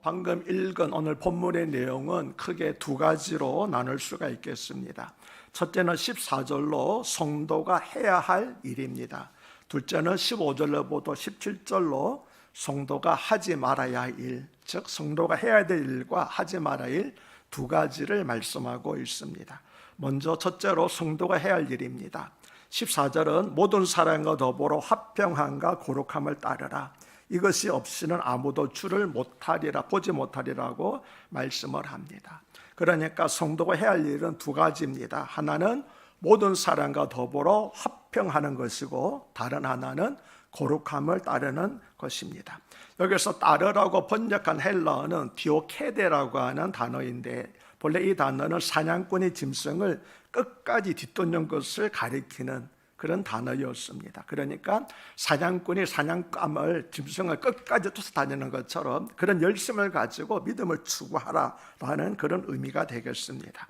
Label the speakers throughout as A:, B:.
A: 방금 읽은 오늘 본문의 내용은 크게 두 가지로 나눌 수가 있겠습니다. 첫째는 14절로 성도가 해야 할 일입니다. 둘째는 15절로부터 17절로 성도가 하지 말아야 할 일, 즉 성도가 해야 될 일과 하지 말아야 할 일 두 가지를 말씀하고 있습니다. 먼저 첫째로 성도가 해야 할 일입니다. 14절은 모든 사람과 더불어 화평함과 거룩함을 따르라. 이것이 없이는 아무도 주를 못하리라, 보지 못하리라고 말씀을 합니다. 그러니까 성도가 해야 할 일은 두 가지입니다. 하나는 모든 사람과 더불어 화평하는 것이고, 다른 하나는 거룩함을 따르는 것입니다. 여기서 따르라고 번역한 헬라어는 디오케데라고 하는 단어인데, 본래 이 단어는 사냥꾼이 짐승을 끝까지 뒤쫓는 것을 가리키는 그런 단어였습니다. 그러니까 사냥꾼이 사냥감을, 짐승을 끝까지 쫓아다니는 것처럼 그런 열심을 가지고 믿음을 추구하라라는 그런 의미가 되겠습니다.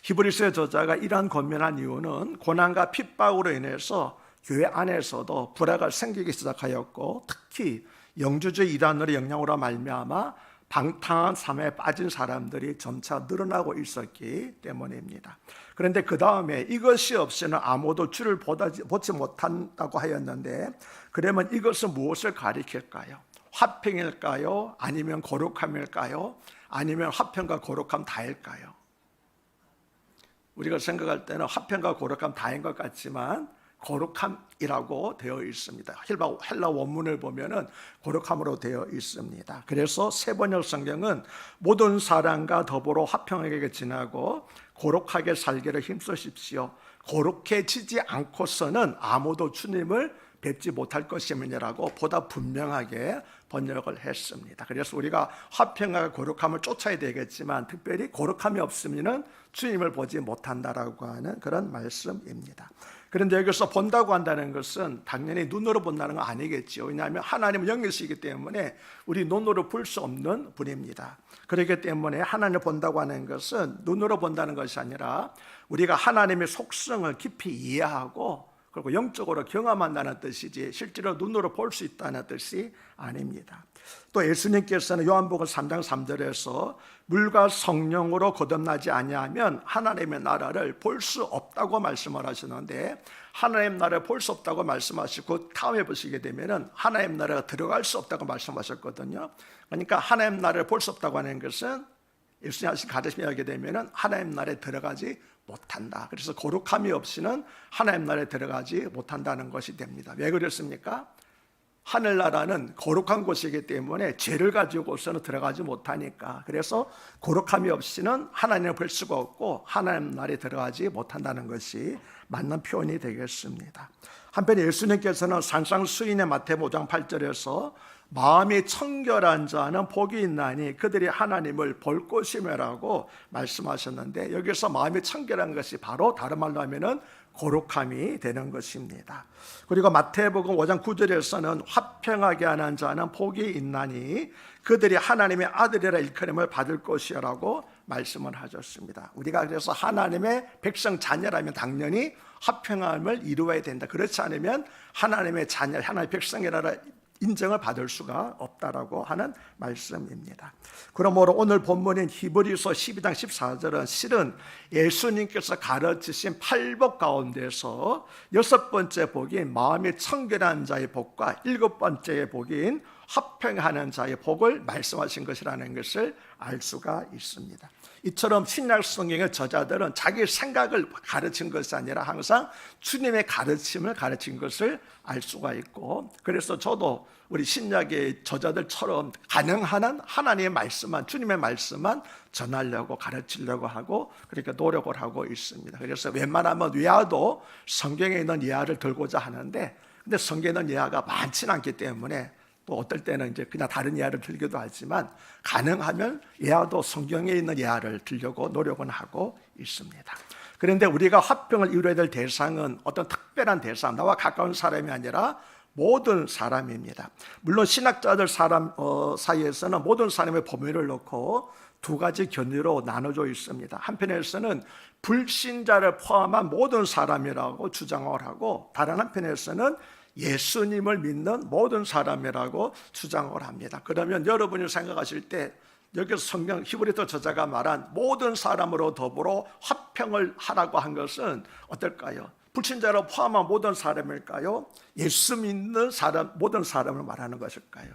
A: 히브리서의 저자가 이러한 권면한 이유는 고난과 핍박으로 인해서 교회 안에서도 불화가 생기기 시작하였고, 특히 영주주의 이단으로 영향으로 말미암아 방탕한 삶에 빠진 사람들이 점차 늘어나고 있었기 때문입니다. 그런데 그 다음에 이것이 없이는 아무도 주를 보지 못한다고 하였는데, 그러면 이것은 무엇을 가리킬까요? 화평일까요? 아니면 거룩함일까요? 아니면 화평과 거룩함 다일까요? 우리가 생각할 때는 화평과 거룩함 다인 것 같지만 거룩함이라고 되어 있습니다. 헬라 원문을 보면은 거룩함으로 되어 있습니다. 그래서 세번역 성경은 모든 사람과 더불어 화평하게 지내고 거룩하게 살기를 힘쓰십시오. 거룩해지지 않고서는 아무도 주님을 뵙지 못할 것임이라고 보다 분명하게 번역을 했습니다. 그래서 우리가 화평과 거룩함을 쫓아야 되겠지만, 특별히 거룩함이 없으면 주님을 보지 못한다라고 하는 그런 말씀입니다. 그런데 여기서 본다고 한다는 것은 당연히 눈으로 본다는 건 아니겠죠. 왜냐하면 하나님은 영이시기 때문에 우리 눈으로 볼 수 없는 분입니다. 그렇기 때문에 하나님을 본다고 하는 것은 눈으로 본다는 것이 아니라 우리가 하나님의 속성을 깊이 이해하고, 그리고 영적으로 경험한다는 뜻이지 실제로 눈으로 볼 수 있다는 뜻이 아닙니다. 또 예수님께서는 요한복음 3장 3절에서 물과 성령으로 거듭나지 아니하면 하나님의 나라를 볼 수 없다고 말씀을 하시는데, 하나님 나라를 볼 수 없다고 말씀하시고 다음에 보시게 되면 하나님 나라가 들어갈 수 없다고 말씀하셨거든요. 그러니까 하나님 나라를 볼 수 없다고 하는 것은 예수님 하신 가르침에 하게 되면 하나님 나라에 들어가지 못한다. 그래서 거룩함이 없이는 하나님 나라에 들어가지 못한다는 것이 됩니다. 왜 그렇습니까? 하늘나라는 거룩한 곳이기 때문에 죄를 가지고서는 들어가지 못하니까. 그래서 거룩함이 없이는 하나님을 볼 수가 없고 하나님 나라에 들어가지 못한다는 것이 맞는 표현이 되겠습니다. 한편 예수님께서는 산상수인의 마태복음 5장 8절에서 마음이 청결한 자는 복이 있나니 그들이 하나님을 볼 것이며라고 말씀하셨는데, 여기서 마음이 청결한 것이 바로 다른 말로 하면은 거룩함이 되는 것입니다. 그리고 마태복음 5장 9절에서는 화평하게 하는 자는 복이 있나니 그들이 하나님의 아들이라 일컬음을 받을 것이라고 말씀을 하셨습니다. 우리가 그래서 하나님의 백성 자녀라면 당연히 화평함을 이루어야 된다. 그렇지 않으면 하나님의 자녀, 하나님의 백성이라 인정을 받을 수가 없다라고 하는 말씀입니다. 그러므로 오늘 본문인 히브리서 12장 14절은 실은 예수님께서 가르치신 8복 가운데서 6번째 복인 마음이 청결한 자의 복과 7번째의 복인 화평하는 자의 복을 말씀하신 것이라는 것을 알 수가 있습니다. 이처럼 신약 성경의 저자들은 자기 생각을 가르친 것이 아니라 항상 주님의 가르침을 가르친 것을 알 수가 있고, 그래서 저도 우리 신약의 저자들처럼 가능한 한 하나님의 말씀만, 주님의 말씀만 전하려고 가르치려고 하고 그렇게 노력을 하고 있습니다. 그래서 웬만하면 예화도 성경에 있는 예화를 들고자 하는데, 근데 성경에 있는 예화가 많지는 않기 때문에 또 어떨 때는 이제 그냥 다른 예화를 들기도 하지만, 가능하면 예화도 성경에 있는 예화를 들려고 노력은 하고 있습니다. 그런데 우리가 화평을 이루어야 될 대상은 어떤 특별한 대상, 나와 가까운 사람이 아니라 모든 사람입니다. 물론 신학자들 사이에서는 모든 사람의 범위를 놓고 두 가지 견해로 나눠져 있습니다. 한편에서는 불신자를 포함한 모든 사람이라고 주장을 하고, 다른 한편에서는 예수님을 믿는 모든 사람이라고 주장을 합니다. 그러면 여러분이 생각하실 때 여기서 성경 히브리서 저자가 말한 모든 사람으로 더불어 화평을 하라고 한 것은 어떨까요? 불신자로 포함한 모든 사람일까요? 예수 믿는 사람, 모든 사람을 말하는 것일까요?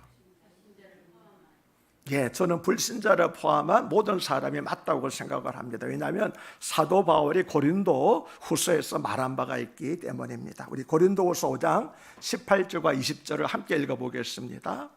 A: 예, 저는 불신자를 포함한 모든 사람이 맞다고 생각을 합니다. 왜냐하면 사도 바울이 고린도 후서에서 말한 바가 있기 때문입니다. 우리 고린도 후서 5장 18절과 20절을 함께 읽어보겠습니다.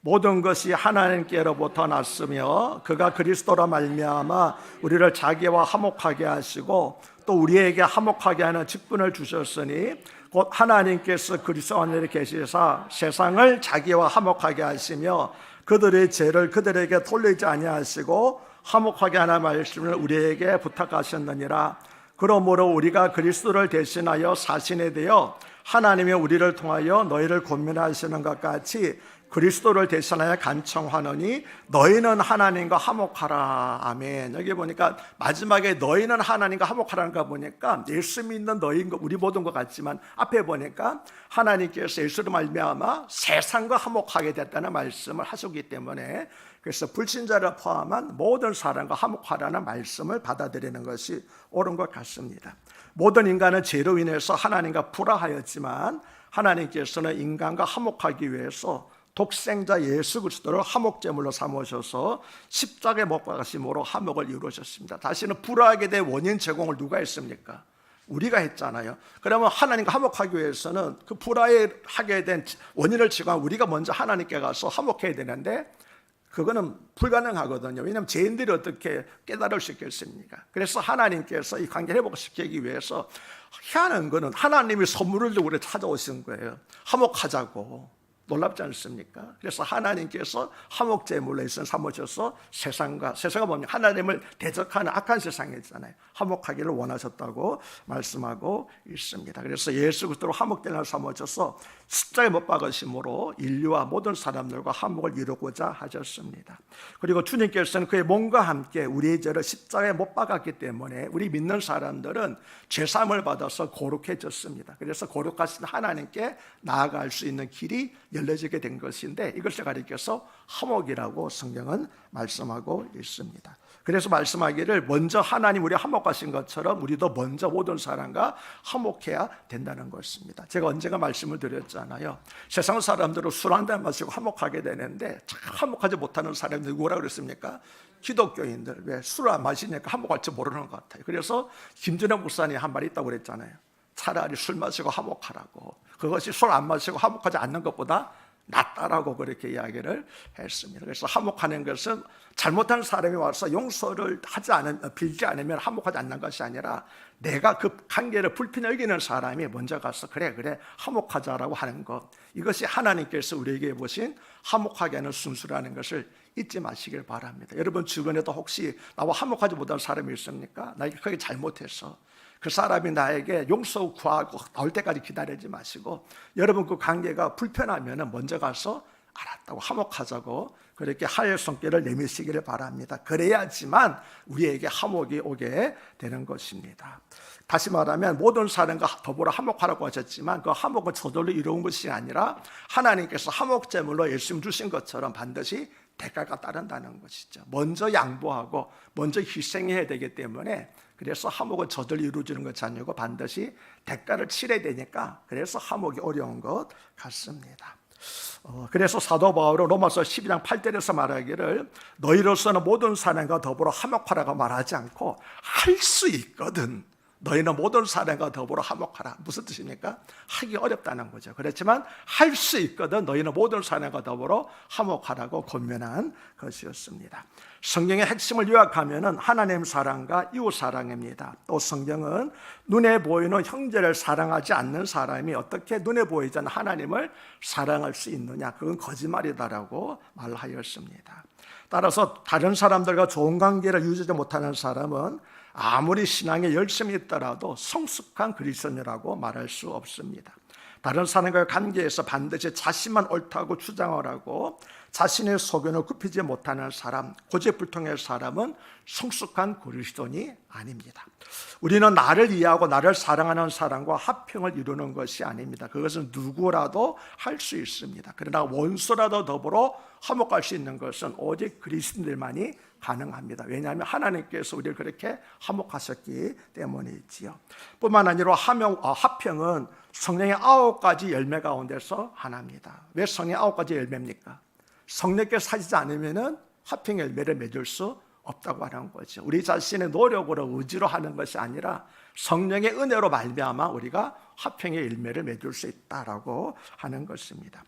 A: 모든 것이 하나님께로부터 났으며 그가 그리스도로 말미암아 우리를 자기와 화목하게 하시고 또 우리에게 화목하게 하는 직분을 주셨으니 곧 하나님께서 그리스도 안에 계시사 세상을 자기와 화목하게 하시며 그들의 죄를 그들에게 돌리지 아니하시고 화목하게 하는 말씀을 우리에게 부탁하셨느니라. 그러므로 우리가 그리스도를 대신하여 사신에 대어 하나님이 우리를 통하여 너희를 권면하시는 것 같이 그리스도를 대신하여 간청하노니 너희는 하나님과 화목하라. 아멘. 여기 보니까 마지막에 너희는 하나님과 화목하라는 거 보니까 예수 믿는 너희인 거 우리 모든 것 같지만 앞에 보니까 하나님께서 예수로 말미암아 세상과 화목하게 됐다는 말씀을 하셨기 때문에 그래서 불신자를 포함한 모든 사람과 화목하라는 말씀을 받아들이는 것이 옳은 것 같습니다. 모든 인간은 죄로 인해서 하나님과 불화하였지만 하나님께서는 인간과 화목하기 위해서 독생자 예수 그리스도를 화목제물로 삼으셔서 십자가에 못 박으심으로 화목을 이루셨습니다. 다시는 불화하게 된 원인 제공을 누가 했습니까? 우리가 했잖아요. 그러면 하나님과 화목하기 위해서는 그 불화하게 된 원인을 제공한 우리가 먼저 하나님께 가서 화목해야 되는데 그거는 불가능하거든요. 왜냐하면 죄인들이 어떻게 깨달을 수 있겠습니까? 그래서 하나님께서 이 관계를 회복시키기 위해서 희한한 거는 하나님이 선물을 주고 우리 찾아오신 거예요. 화목하자고. 놀랍지 않습니까? 그래서 하나님께서 화목제물로 삼으셔서 세상은 뭡니까? 하나님을 대적하는 악한 세상이잖아요. 화목하기를 원하셨다고 말씀하고 있습니다. 그래서 예수 그리스도로 화목제물로 삼으셔서 십자가에 못 박으심으로 인류와 모든 사람들과 화목을 이루고자 하셨습니다. 그리고 주님께서는 그의 몸과 함께 우리의 죄를 십자가에 못 박았기 때문에 우리 믿는 사람들은 죄사함을 받아서 거룩해졌습니다. 그래서 거룩하신 하나님께 나아갈 수 있는 길이 열려지게 된 것인데 이것을 가리켜서 화목이라고 성경은 말씀하고 있습니다. 그래서 말씀하기를 먼저 하나님 우리 화목하신 것처럼 우리도 먼저 모든 사람과 화목해야 된다는 것입니다. 제가 언젠가 말씀을 드렸잖아요. 세상 사람들은 술 한 잔 마시고 화목하게 되는데 참 화목하지 못하는 사람이 누구라고 그랬습니까? 기독교인들. 왜 술을 안 마시니까 화목할 줄 모르는 것 같아요. 그래서 김준호 목사님 한 말이 있다고 그랬잖아요. 차라리 술 마시고 화목하라고. 그것이 술 안 마시고 화목하지 않는 것보다 낫다라고 그렇게 이야기를 했습니다. 그래서 화목하는 것은 잘못한 사람이 와서 용서를 빌지 않으면 화목하지 않는 것이 아니라 내가 그 관계를 불편히 여기는 사람이 먼저 가서 그래 화목하자라고 하는 것, 이것이 하나님께서 우리에게 보신 화목하게 하는 순수라는 것을 잊지 마시길 바랍니다. 여러분 주변에도 혹시 나와 화목하지 못한 사람이 있습니까? 나 크게 잘못했어. 그 사람이 나에게 용서 구하고 나올 때까지 기다리지 마시고 여러분 그 관계가 불편하면 먼저 가서 알았다고 화목하자고 그렇게 하의 손길을 내미시기를 바랍니다. 그래야지만 우리에게 화목이 오게 되는 것입니다. 다시 말하면 모든 사람과 더불어 화목하라고 하셨지만 그 화목은 저절로 이루어진 것이 아니라 하나님께서 화목제물로 예수님 주신 것처럼 반드시 대가가 따른다는 것이죠. 먼저 양보하고 먼저 희생해야 되기 때문에 그래서 화목은 저절로 이루어지는 것이 아니고 반드시 대가를 치러야 되니까 그래서 화목이 어려운 것 같습니다. 그래서 사도 바울은 로마서 12장 8절에서 말하기를 너희로서는 모든 사람과 더불어 화목하라고 말하지 않고 할 수 있거든 너희는 모든 사람과 더불어 화목하라. 무슨 뜻입니까? 하기 어렵다는 거죠. 그렇지만 할 수 있거든 너희는 모든 사람과 더불어 화목하라고 권면한 것이었습니다. 성경의 핵심을 요약하면 하나님 사랑과 이웃 사랑입니다. 또 성경은 눈에 보이는 형제를 사랑하지 않는 사람이 어떻게 눈에 보이지 않는 하나님을 사랑할 수 있느냐, 그건 거짓말이다라고 말하였습니다. 따라서 다른 사람들과 좋은 관계를 유지하지 못하는 사람은 아무리 신앙에 열심히 있더라도 성숙한 그리스도인이라고 말할 수 없습니다. 다른 사람과의 관계에서 반드시 자신만 옳다고 주장을 하고 자신의 소견을 굽히지 못하는 사람, 고집불통의 사람은 성숙한 그리스도인이 아닙니다. 우리는 나를 이해하고 나를 사랑하는 사람과 합평을 이루는 것이 아닙니다. 그것은 누구라도 할 수 있습니다. 그러나 원수라도 더불어 화목할 수 있는 것은 오직 그리스도인들만이 가능합니다. 왜냐하면 하나님께서 우리를 그렇게 화목하셨기 때문이지요. 뿐만 아니라 합평은 성령의 9가지 열매 가운데서 하나입니다. 왜 성령의 9가지 열매입니까? 성령께서 하시지 않으면 합평의 열매를 맺을 수 없다고 하는 거죠. 우리 자신의 노력으로 의지로 하는 것이 아니라 성령의 은혜로 말미암아 우리가 화평의 열매를 맺을 수 있다라고 하는 것입니다.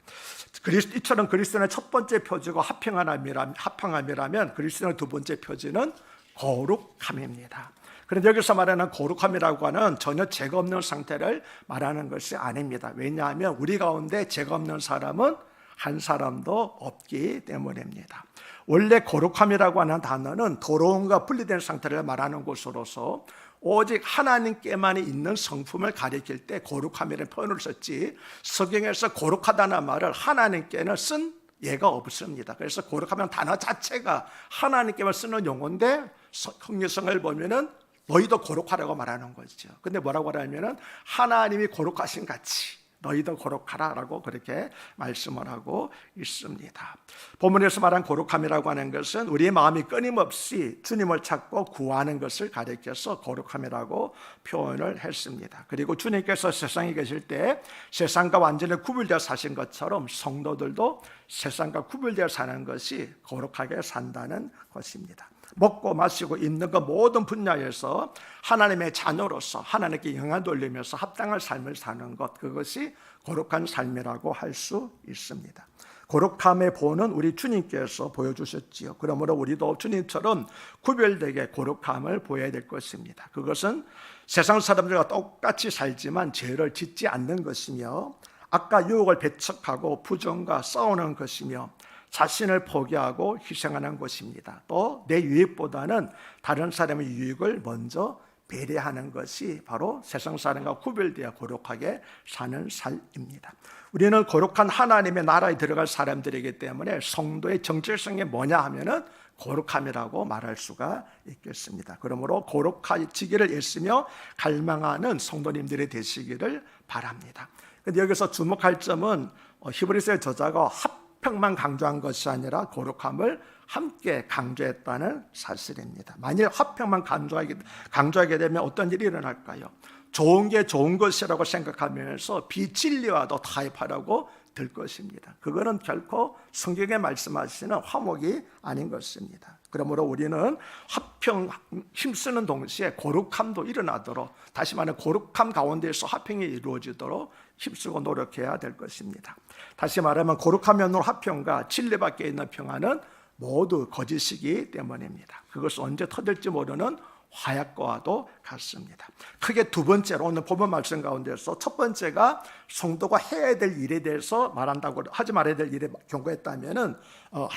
A: 이처럼 그리스도의 첫 번째 표지가 합평함이라면 그리스도의 두 번째 표지는 거룩함입니다. 그런데 여기서 말하는 거룩함이라고 하는 전혀 죄가 없는 상태를 말하는 것이 아닙니다. 왜냐하면 우리 가운데 죄가 없는 사람은 한 사람도 없기 때문입니다. 원래 거룩함이라고 하는 단어는 더러움과 분리된 상태를 말하는 것으로서 오직 하나님께만 있는 성품을 가리킬 때 거룩함이라는 표현을 썼지, 성경에서 거룩하다는 말을 하나님께는 쓴 예가 없습니다. 그래서 거룩하면 단어 자체가 하나님께만 쓰는 용어인데 성경성을 보면은 너희도 거룩하라고 말하는 거죠. 근데 뭐라고 하냐면은 하나님이 거룩하신 같이 너희도 거룩하라라고 그렇게 말씀을 하고 있습니다. 본문에서 말한 거룩함이라고 하는 것은 우리의 마음이 끊임없이 주님을 찾고 구하는 것을 가리켜서 거룩함이라고 표현을 했습니다. 그리고 주님께서 세상에 계실 때 세상과 완전히 구별되어 사신 것처럼 성도들도 세상과 구별되어 사는 것이 거룩하게 산다는 것입니다. 먹고 마시고 입는 것 모든 분야에서 하나님의 자녀로서 하나님께 영광 돌리면서 합당한 삶을 사는 것, 그것이 거룩한 삶이라고 할 수 있습니다. 거룩함의 본은 우리 주님께서 보여주셨지요. 그러므로 우리도 주님처럼 구별되게 거룩함을 보여야 될 것입니다. 그것은 세상 사람들과 똑같이 살지만 죄를 짓지 않는 것이며, 악과 유혹을 배척하고 부정과 싸우는 것이며, 자신을 포기하고 희생하는 것입니다. 또 내 유익보다는 다른 사람의 유익을 먼저 배려하는 것이 바로 세상 사람과 구별되어 거룩하게 사는 삶입니다. 우리는 거룩한 하나님의 나라에 들어갈 사람들이기 때문에 성도의 정체성이 뭐냐 하면은 거룩함이라고 말할 수가 있겠습니다. 그러므로 거룩해지기를 애쓰며 갈망하는 성도님들이 되시기를 바랍니다. 그런데 여기서 주목할 점은 히브리서의 저자가 합평만 강조한 것이 아니라 거룩함을 함께 강조했다는 사실입니다. 만일 합평만 강조하게 되면 어떤 일이 일어날까요? 좋은 게 좋은 것이라고 생각하면서 비진리와도 타협하라고 될 것입니다. 그거는 결코 성경에 말씀하시는 화목이 아닌 것입니다. 그러므로 우리는 합평 힘쓰는 동시에 거룩함도 일어나도록, 다시 말하면 거룩함 가운데에서 합평이 이루어지도록 힘쓰고 노력해야 될 것입니다. 다시 말하면 거룩함으로 합평과 진리 밖에 있는 평화는 모두 거짓이기 때문입니다. 그것은 언제 터질지 모르는 화약과도 같습니다. 크게 두 번째로 오늘 본문 말씀 가운데서 첫 번째가 성도가 해야 될 일에 대해서 말한다고, 하지 말아야 될 일에 경고했다면은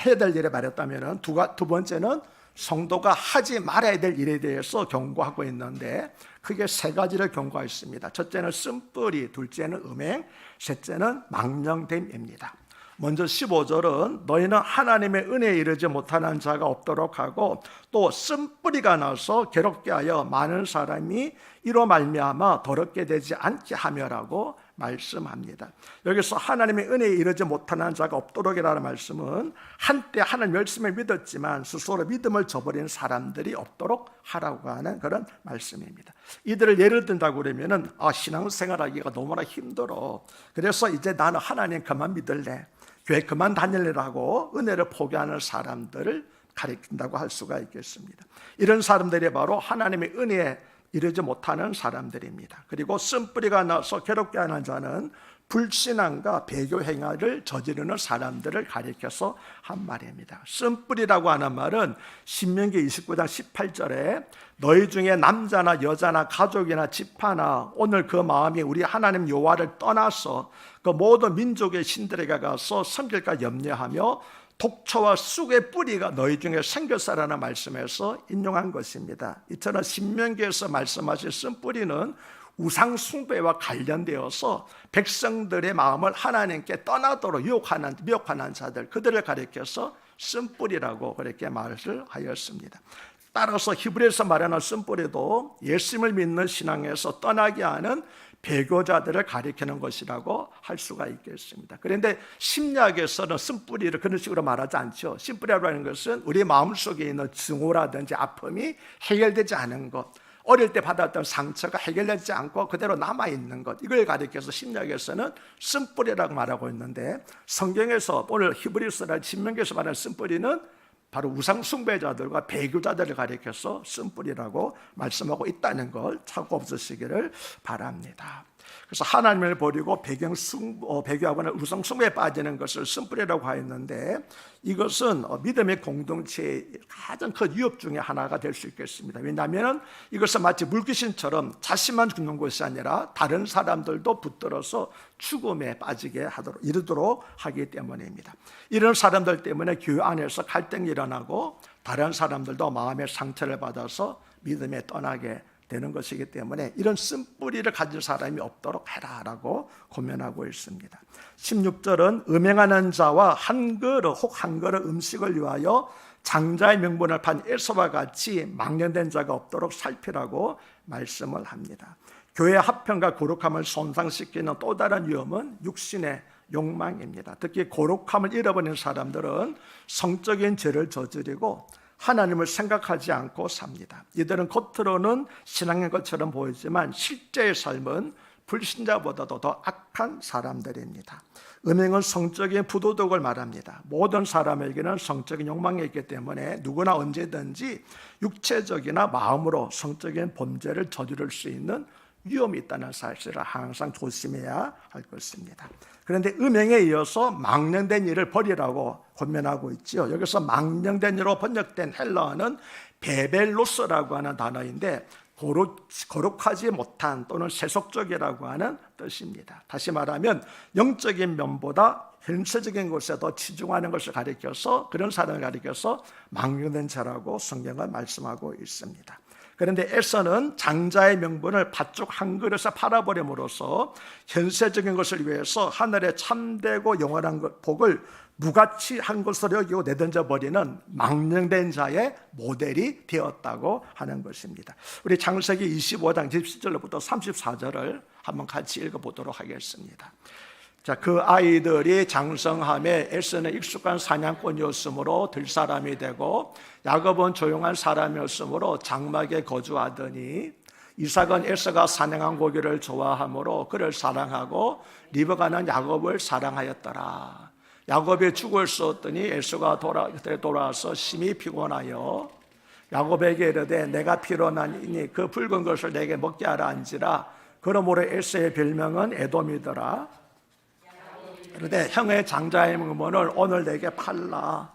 A: 해야 될 일에 말했다면은 두 번째는 성도가 하지 말아야 될 일에 대해서 경고하고 있는데 크게 세 가지를 경고했습니다. 첫째는 쓴뿌리, 둘째는 음행, 셋째는 망령됨입니다. 먼저 15절은 너희는 하나님의 은혜에 이르지 못하는 자가 없도록 하고 또 쓴뿌리가 나서 괴롭게 하여 많은 사람이 이로 말미암아 더럽게 되지 않게 하며라고 말씀합니다. 여기서 하나님의 은혜에 이르지 못하는 자가 없도록이라는 말씀은 한때 하나님 열심히 믿었지만 스스로 믿음을 저버린 사람들이 없도록 하라고 하는 그런 말씀입니다. 이들을 예를 든다고 그러면은 신앙생활하기가 너무나 힘들어, 그래서 이제 나는 하나님 그만 믿을래, 교회 그만 다닐래라고 은혜를 포기하는 사람들을 가리킨다고 할 수가 있겠습니다. 이런 사람들이 바로 하나님의 은혜에 이르지 못하는 사람들입니다. 그리고 쓴뿌리가 나서 괴롭게 하는 자는 불신앙과 배교 행위를 저지르는 사람들을 가리켜서 한 말입니다. 쓴뿌리라고 하는 말은 신명기 29장 18절에 너희 중에 남자나 여자나 가족이나 집하나 오늘 그 마음이 우리 하나님 여호와를 떠나서 그 모든 민족의 신들에게 가서 섬길까 염려하며 독초와 쑥의 뿌리가 너희 중에 생겼사라는 말씀에서 인용한 것입니다. 이처럼 신명기에서 말씀하신 쓴뿌리는 우상 숭배와 관련되어서 백성들의 마음을 하나님께 떠나도록 미혹하는 자들, 그들을 가리켜서 쓴뿌리라고 그렇게 말을 하였습니다. 따라서 히브리에서 말하는 쓴뿌리도 예수님을 믿는 신앙에서 떠나게 하는 배교자들을 가리키는 것이라고 할 수가 있겠습니다. 그런데 신약에서는 쓴뿌리를 그런 식으로 말하지 않죠. 쓴뿌리라고 하는 것은 우리 마음속에 있는 증오라든지 아픔이 해결되지 않은 것, 어릴 때 받았던 상처가 해결되지 않고 그대로 남아있는 것, 이걸 가리켜서 신약에서는 쓴뿌리라고 말하고 있는데, 성경에서 오늘 히브리서나 신명기에서 말하는 쓴뿌리는 바로 우상 숭배자들과 배교자들을 가리켜서 쓴뿌리라고 말씀하고 있다는 걸 착오 없으시기를 바랍니다. 그래서 하나님을 버리고 배교하거나 우상 숭배에 빠지는 것을 쓴뿌리라고 하였는데, 이것은 믿음의 공동체의 가장 큰 위협 중에 하나가 될 수 있겠습니다. 왜냐하면 이것은 마치 물귀신처럼 자신만 죽는 것이 아니라 다른 사람들도 붙들어서 죽음에 빠지게 이르도록 하기 때문입니다. 이런 사람들 때문에 교회 안에서 갈등이 일어나고 다른 사람들도 마음의 상처를 받아서 믿음에 떠나게 되는 것이기 때문에 이런 쓴뿌리를 가진 사람이 없도록 해라라고 권면하고 있습니다. 16절은 음행하는 자와 한 그릇 음식을 위하여 장자의 명분을 판 에서와 같이 망령된 자가 없도록 살피라고 말씀을 합니다. 교회 합평과 거룩함을 손상시키는 또 다른 위험은 육신의 욕망입니다. 특히 거룩함을 잃어버린 사람들은 성적인 죄를 저지르고 하나님을 생각하지 않고 삽니다. 이들은 겉으로는 신앙인 것처럼 보이지만 실제의 삶은 불신자보다도 더 악한 사람들입니다. 음행은 성적인 부도덕을 말합니다. 모든 사람에게는 성적인 욕망이 있기 때문에 누구나 언제든지 육체적이나 마음으로 성적인 범죄를 저지를 수 있는 위험이 있다는 사실을 항상 조심해야 할 것입니다. 그런데 음행에 이어서 망령된 일을 버리라고 권면하고 있죠. 여기서 망령된 일로 번역된 헬라어는 베벨로스라고 하는 단어인데 거룩하지 못한 또는 세속적이라고 하는 뜻입니다. 다시 말하면 영적인 면보다 현세적인 것에 더 치중하는 것을 가리켜서, 그런 사람을 가리켜서 망령된 자라고 성경은 말씀하고 있습니다. 그런데 에서는 장자의 명분을 팥죽 한 그릇에 팔아버림으로써 현세적인 것을 위해서 하늘의 참되고 영원한 복을 무가치한 것으로 여기고 내던져 버리는 망령된 자의 모델이 되었다고 하는 것입니다. 우리 창세기 25장 17절부터 34절을 한번 같이 읽어보도록 하겠습니다. 자, 그 아이들이 장성함에 에서는 익숙한 사냥꾼이었으므로 들사람이 되고 야곱은 조용한 사람이었으므로 장막에 거주하더니 이삭은 에서가 사냥한 고기를 좋아하므로 그를 사랑하고 리브가는 야곱을 사랑하였더라. 야곱이 죽을 수 없더니 에서가 돌아와서 심히 피곤하여 야곱에게 이르되 내가 피로나니 그 붉은 것을 내게 먹게 하라 한지라. 그러므로 에서의 별명은 에돔이더라. 그런데 형의 장자의 명분을 오늘 내게 팔라.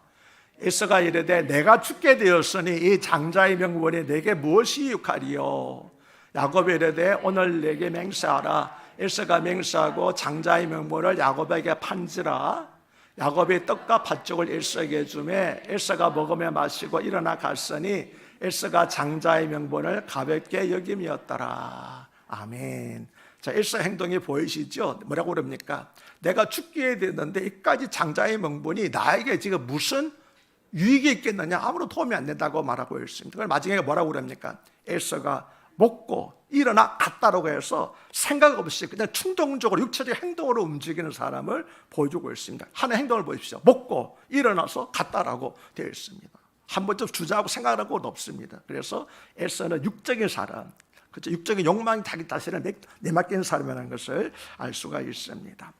A: 에서가 이르되 내가 죽게 되었으니 이 장자의 명분이 내게 무엇이 유익하리요. 야곱이 이르되 오늘 내게 맹세하라. 에서가 맹세하고 장자의 명분을 야곱에게 판지라. 야곱이 떡과 팥죽을 에서에게 주매 에서가 먹으며 마시고 일어나 갔으니 에서가 장자의 명분을 가볍게 여김이었더라. 아멘. 자, 에서 행동이 보이시죠? 뭐라고 그럽니까? 내가 죽게 되는데 이까지 장자의 명분이 나에게 지금 무슨 유익이 있겠느냐? 아무런 도움이 안 된다고 말하고 있습니다. 그걸 마지막에 뭐라고 그럽니까? 에서가 먹고 일어나 갔다라고 해서 생각 없이 그냥 충동적으로 육체적 행동으로 움직이는 사람을 보여주고 있습니다. 하는 행동을 보십시오. 먹고 일어나서 갔다라고 되어 있습니다. 한 번쯤 주저하고 생각하는 건 없습니다. 그래서 에서는 육적인 사람, 그렇죠? 육적인 욕망이 자기 자신을 내맡기는 사람이라는 것을 알 수가 있습니다.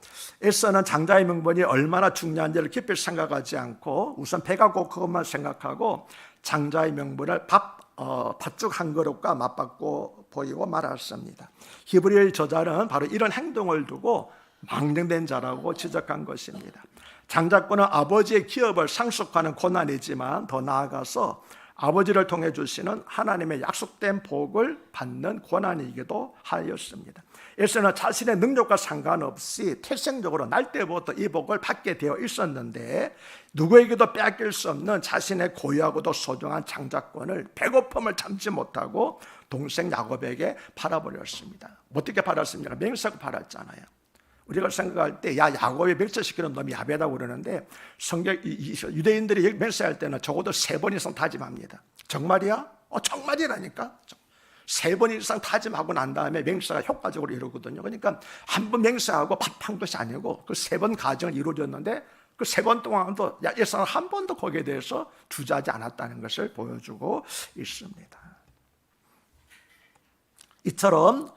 A: 에서는 장자의 명분이 얼마나 중요한지를 깊이 생각하지 않고 우선 배가 고픈 것만 생각하고 장자의 명분을 팥죽 한 그릇과 맞받고 보이고 말았습니다. 히브리 저자는 바로 이런 행동을 두고 망령된 자라고 지적한 것입니다. 장자권은 아버지의 기업을 상속하는 고난이지만 더 나아가서 아버지를 통해 주시는 하나님의 약속된 복을 받는 권한이기도 하였습니다. 에서는 자신의 능력과 상관없이 태생적으로 날 때부터 이 복을 받게 되어 있었는데 누구에게도 빼앗길 수 없는 자신의 고유하고도 소중한 장자권을 배고픔을 참지 못하고 동생 야곱에게 팔아버렸습니다. 어떻게 팔았습니까? 맹세하고 팔았잖아요. 우리가 생각할 때 야곱이 맹세시키는 놈이 야베다고 그러는데 유대인들이 맹세할 때는 적어도 3번 이상 다짐합니다. 정말이야? 정말이라니까. 3번 이상 다짐하고 난 다음에 맹세가 효과적으로 이루거든요. 그러니까 한 번 맹세하고 판 것이 아니고 그 3번 과정을 이루어졌는데 그 3번 동안도 에서는 한 번도 거기에 대해서 주저하지 않았다는 것을 보여주고 있습니다. 이처럼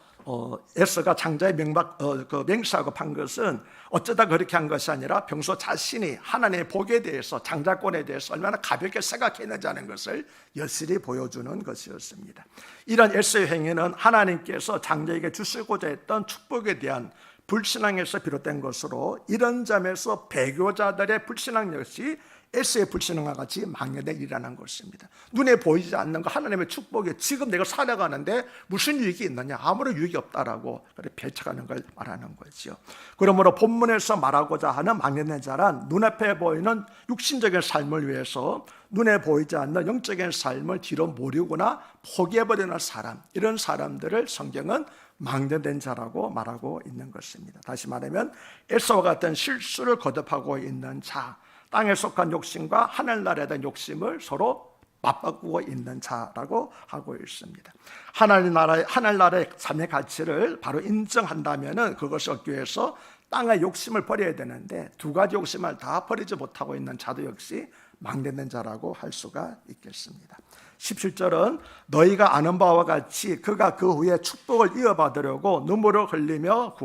A: 에서가 장자의 맹세하고 판 것은 어쩌다 그렇게 한 것이 아니라 평소 자신이 하나님의 복에 대해서 장자권에 대해서 얼마나 가볍게 생각했는지 하는 것을 여실히 보여주는 것이었습니다. 이런 에서의 행위는 하나님께서 장자에게 주시고자 했던 축복에 대한 불신앙에서 비롯된 것으로 이런 점에서 배교자들의 불신앙 역시 에서의 불신앙과 같이 망연된 일이라는 것입니다. 눈에 보이지 않는 거 하나님의 축복에 지금 내가 살아가는데 무슨 유익이 있느냐, 아무런 유익이 없다라고 배척하는 걸 말하는 거죠. 그러므로 본문에서 말하고자 하는 망연된 자란 눈앞에 보이는 육신적인 삶을 위해서 눈에 보이지 않는 영적인 삶을 뒤로 모르거나 포기해버리는 사람, 이런 사람들을 성경은 망연된 자라고 말하고 있는 것입니다. 다시 말하면 에서와 같은 실수를 거듭하고 있는 자, 땅에 속한 욕심과 하늘나라에 대한 욕심을 서로 맞바꾸고 있는 자라고 하고 있습니다. 하늘나라의 삶의 가치를 바로 인정한다면 그것을 얻기 위해서 땅의 욕심을 버려야 되는데 두 가지 욕심을 다 버리지 못하고 있는 자도 역시 망대된 자라고 할 수가 있겠습니다. 17절은 너희가 아는 바와 같이 그가 그 후에 축복을 이어받으려고 눈물을 흘리며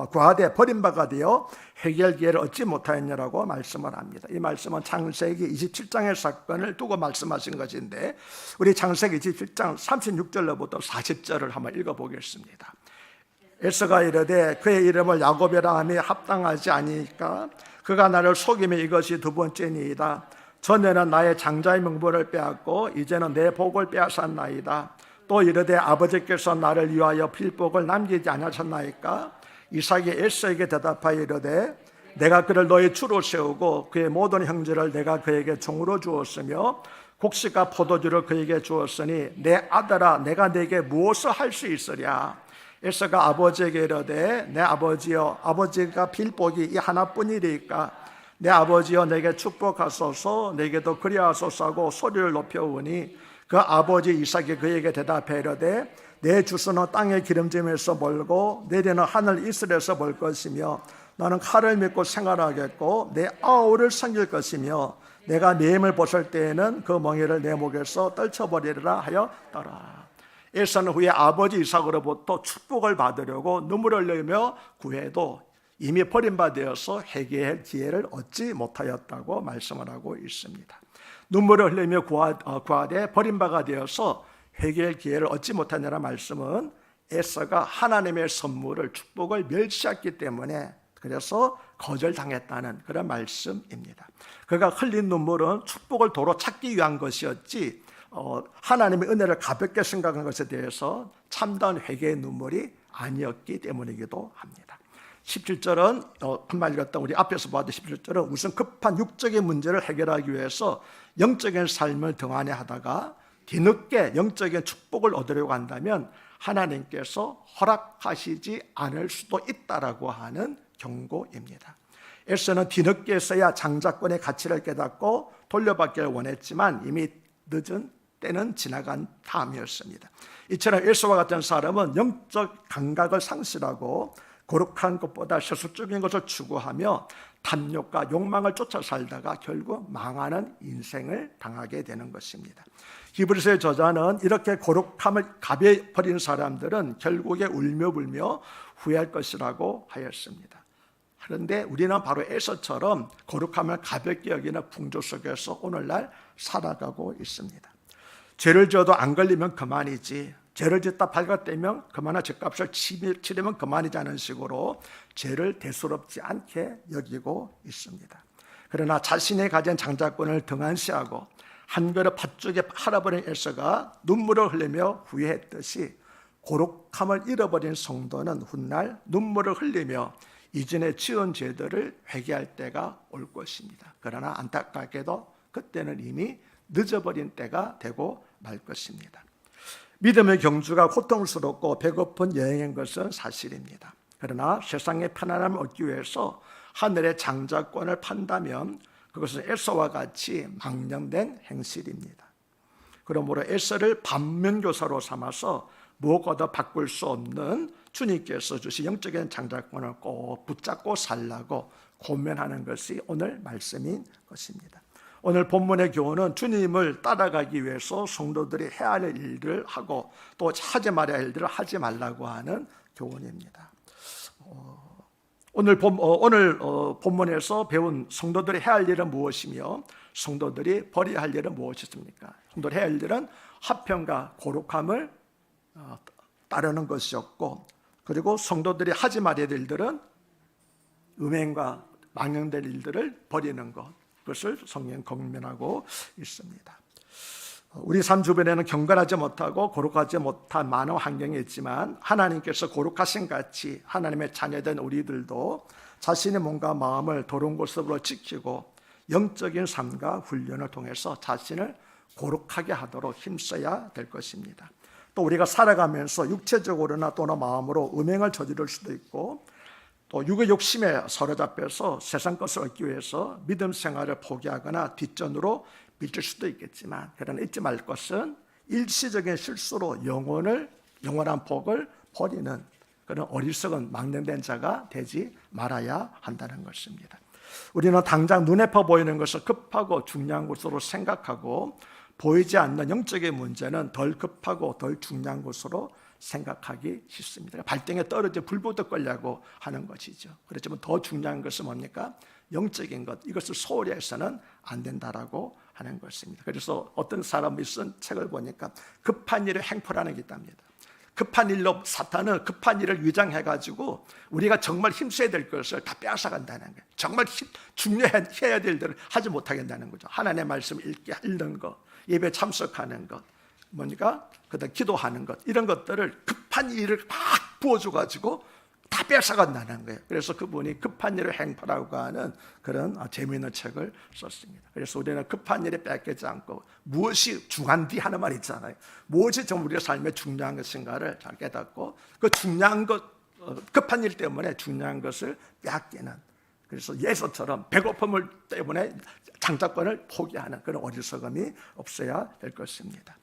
A: 구하되 버림받아 되어 해결 기회를 얻지 못하였냐라고 말씀을 합니다. 이 말씀은 창세기 27장의 사건을 두고 말씀하신 것인데 우리 창세기 27장 36절로부터 40절을 한번 읽어보겠습니다. 에서가 이르되 그의 이름을 야곱이라 하니 합당하지 아니니까 그가 나를 속이며 이것이 두 번째니이다. 전에는 나의 장자의 명분을 빼앗고 이제는 내 복을 빼앗았나이다. 또 이르되 아버지께서 나를 위하여 필복을 남기지 않으셨나이까? 이삭이 에서에게 대답하여 이르되 내가 그를 너의 주로 세우고 그의 모든 형제를 내가 그에게 종으로 주었으며 곡식과 포도주를 그에게 주었으니 내 아들아 내가 내게 무엇을 할 수 있으랴? 에서가 아버지에게 이르되 내 아버지여 아버지가 필복이 이 하나뿐이리까? 내 아버지여 내게 축복하소서 내게도 그리하소서 하고 소리를 높여오니 그 아버지 이삭이 그에게 대답해 이르되 내 주소는 땅의 기름짐에서 멀고 내리는 하늘 이슬에서 멀 것이며 나는 칼을 믿고 생활하겠고 내 아우를 섬길 것이며 내가 네 힘을 벗을 때에는 그 멍에를 내 목에서 떨쳐버리리라 하였더라. 에서는 후에 아버지 이삭으로부터 축복을 받으려고 눈물을 흘리며 구해도 이미 버림받아서 회개할 기회를 얻지 못하였다고 말씀을 하고 있습니다. 눈물을 흘리며 구하되 버림받아 되어서 회개할 기회를 얻지 못하느라 말씀은 에서가 하나님의 선물을 축복을 멸시했기 때문에 그래서 거절당했다는 그런 말씀입니다. 그가 흘린 눈물은 축복을 도로 찾기 위한 것이었지 하나님의 은혜를 가볍게 생각한 것에 대해서 참다운 회개의 눈물이 아니었기 때문이기도 합니다. 17절은 한말 읽었던 우리 앞에서 봤던 17절은 우선 급한 육적인 문제를 해결하기 위해서 영적인 삶을 등한히 하다가 뒤늦게 영적인 축복을 얻으려고 한다면 하나님께서 허락하시지 않을 수도 있다라고 하는 경고입니다. 에서는 뒤늦게서야 장자권의 가치를 깨닫고 돌려받기를 원했지만 이미 늦은 때는 지나간 다음이었습니다. 이처럼 에서와 같은 사람은 영적 감각을 상실하고 거룩한 것보다 세속적인 것을 추구하며 탐욕과 욕망을 쫓아 살다가 결국 망하는 인생을 당하게 되는 것입니다. 히브리서의 저자는 이렇게 거룩함을 가벼이 버린 사람들은 결국에 울며 불며 후회할 것이라고 하였습니다. 그런데 우리는 바로 에서처럼 거룩함을 가볍게 여기는 풍조 속에서 오늘날 살아가고 있습니다. 죄를 지어도 안 걸리면 그만이지, 죄를 짓다 발각되면 그만한 죄값을 치르면 그만이지 않은 식으로 죄를 대수롭지 않게 여기고 있습니다. 그러나 자신이 가진 장자권을 등한시하고 한 그릇 팥죽에 팔아버린 에서가 눈물을 흘리며 후회했듯이 거룩함을 잃어버린 성도는 훗날 눈물을 흘리며 이전에 지은 죄들을 회개할 때가 올 것입니다. 그러나 안타깝게도 그때는 이미 늦어버린 때가 되고 말 것입니다. 믿음의 경주가 고통스럽고 배고픈 여행인 것은 사실입니다. 그러나 세상의 편안함을 얻기 위해서 하늘의 장자권을 판다면 그것은 에서와 같이 망령된 행실입니다. 그러므로 에서를 반면교사로 삼아서 무엇과도 바꿀 수 없는 주님께서 주신 영적인 장자권을 꼭 붙잡고 살라고 고면하는 것이 오늘 말씀인 것입니다. 오늘 본문의 교훈은 주님을 따라가기 위해서 성도들이 해야 할 일을 하고 또 하지 말아야 할 일을 하지 말라고 하는 교훈입니다. 오늘 본문에서 배운 성도들이 해야 할 일은 무엇이며 성도들이 버려야 할 일은 무엇이십니까? 성도들이 해야 할 일은 화평과 거룩함을 따르는 것이었고, 그리고 성도들이 하지 말아야 될 일들은 음행과 망령될 일들을 버리는 것, 그것을 성경 권면하고 있습니다. 우리 삶 주변에는 경건하지 못하고 거룩하지 못한 많은 환경이 있지만 하나님께서 거룩하신 같이 하나님의 자녀된 우리들도 자신의 몸과 마음을 도른 곳으로 지키고 영적인 삶과 훈련을 통해서 자신을 거룩하게 하도록 힘써야 될 것입니다. 또 우리가 살아가면서 육체적으로나 또는 마음으로 음행을 저지를 수도 있고 또 육의 욕심에 사로잡혀서 세상 것을 얻기 위해서 믿음 생활을 포기하거나 뒷전으로 밀칠 수도 있겠지만, 그러나 잊지 말 것은 일시적인 실수로 영원한 복을 버리는 그런 어리석은 망령된 자가 되지 말아야 한다는 것입니다. 우리는 당장 눈에 퍼 보이는 것을 급하고 중요한 것으로 생각하고 보이지 않는 영적인 문제는 덜 급하고 덜 중요한 것으로 생각하기 쉽습니다. 발등에 떨어진 불보듯 걸려고 하는 것이죠. 그렇지만 더 중요한 것은 뭡니까? 영적인 것, 이것을 소홀히 해서는 안 된다라고 하는 것입니다. 그래서 어떤 사람이 쓴 책을 보니까 급한 일을 행포라는 게 있답니다. 급한 일로 사탄은 급한 일을 위장해가지고 우리가 정말 힘써야 될 것을 다 빼앗아간다는 거예요. 정말 중요해야 될 일들을 하지 못하게 한다는 거죠. 하나님의 말씀을 읽는 것, 예배 참석하는 것, 뭐니까 그다음 기도하는 것, 이런 것들을 급한 일을 막 부어줘가지고 다 뺏어간다는 거예요. 그래서 그분이 급한 일을 행포라고 하는 그런 재미있는 책을 썼습니다. 그래서 우리는 급한 일에 뺏기지 않고 무엇이 중요한디 하는 말 있잖아요. 무엇이 정말 우리의 삶에 중요한 것인가를 잘 깨닫고 그 중요한 것, 급한 일 때문에 중요한 것을 빼앗기는, 그래서 예서처럼 배고픔을 때문에 장자권을 포기하는 그런 어리석음이 없어야 될 것입니다.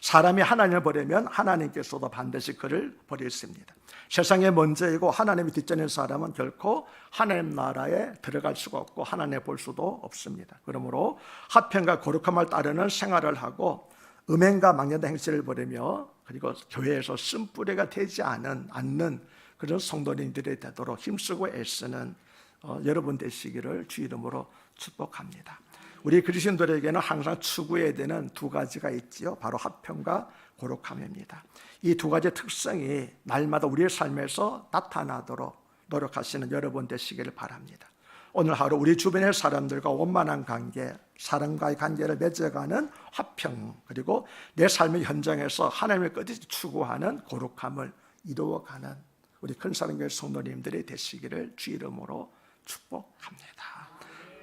A: 사람이 하나님을 버리면 하나님께서도 반드시 그를 버리십니다. 세상의 먼저이고 하나님이 뒷전인 사람은 결코 하나님 나라에 들어갈 수가 없고 하나님을 볼 수도 없습니다. 그러므로 화평과 거룩함을 따르는 생활을 하고 음행과 망령된 행실을 버리며 그리고 교회에서 쓴뿌리가 되지 않는 그런 성도님들이 되도록 힘쓰고 애쓰는 여러분 되시기를 주 이름으로 축복합니다. 우리 그리스도인들에게는 항상 추구해야 되는 두 가지가 있지요. 바로 화평과 거룩함입니다. 이 두 가지 특성이 날마다 우리의 삶에서 나타나도록 노력하시는 여러분 되시기를 바랍니다. 오늘 하루 우리 주변의 사람들과 원만한 관계, 사람과의 관계를 맺어가는 화평, 그리고 내 삶의 현장에서 하나님을 끝까지 추구하는 거룩함을 이루어가는 우리 큰사랑교회 성도님들이 되시기를 주 이름으로 축복합니다.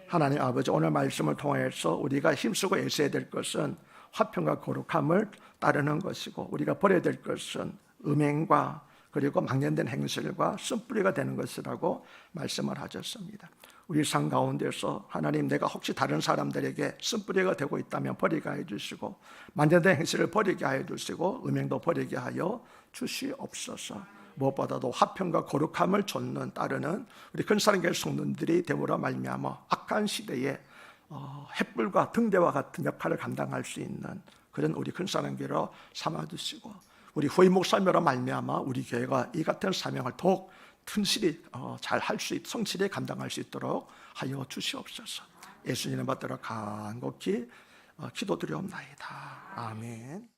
A: 하나님 아버지, 오늘 말씀을 통해서 우리가 힘쓰고 애써야 될 것은 화평과 거룩함을 따르는 것이고 우리가 버려야 될 것은 음행과 그리고 망령된 행실과 쓴뿌리가 되는 것이라고 말씀을 하셨습니다. 우리 삶 가운데서 하나님, 내가 혹시 다른 사람들에게 쓴뿌리가 되고 있다면 버리게 하여 주시고 망령된 행실을 버리게 하여 주시고 음행도 버리게 하여 주시옵소서. 무엇보다도 화평과 거룩함을 따르는 우리 큰사랑교회 성도들이 되므로 말미암아 악한 시대에 햇불과 등대와 같은 역할을 감당할 수 있는 그런 우리 큰사랑교회로 삼아주시고 우리 후임 목사님으로 말미암아 우리 교회가 이 같은 사명을 더욱 튼실히 성실히 감당할 수 있도록 하여 주시옵소서. 예수님을 받들어 간곡히 기도드리옵나이다. 아멘.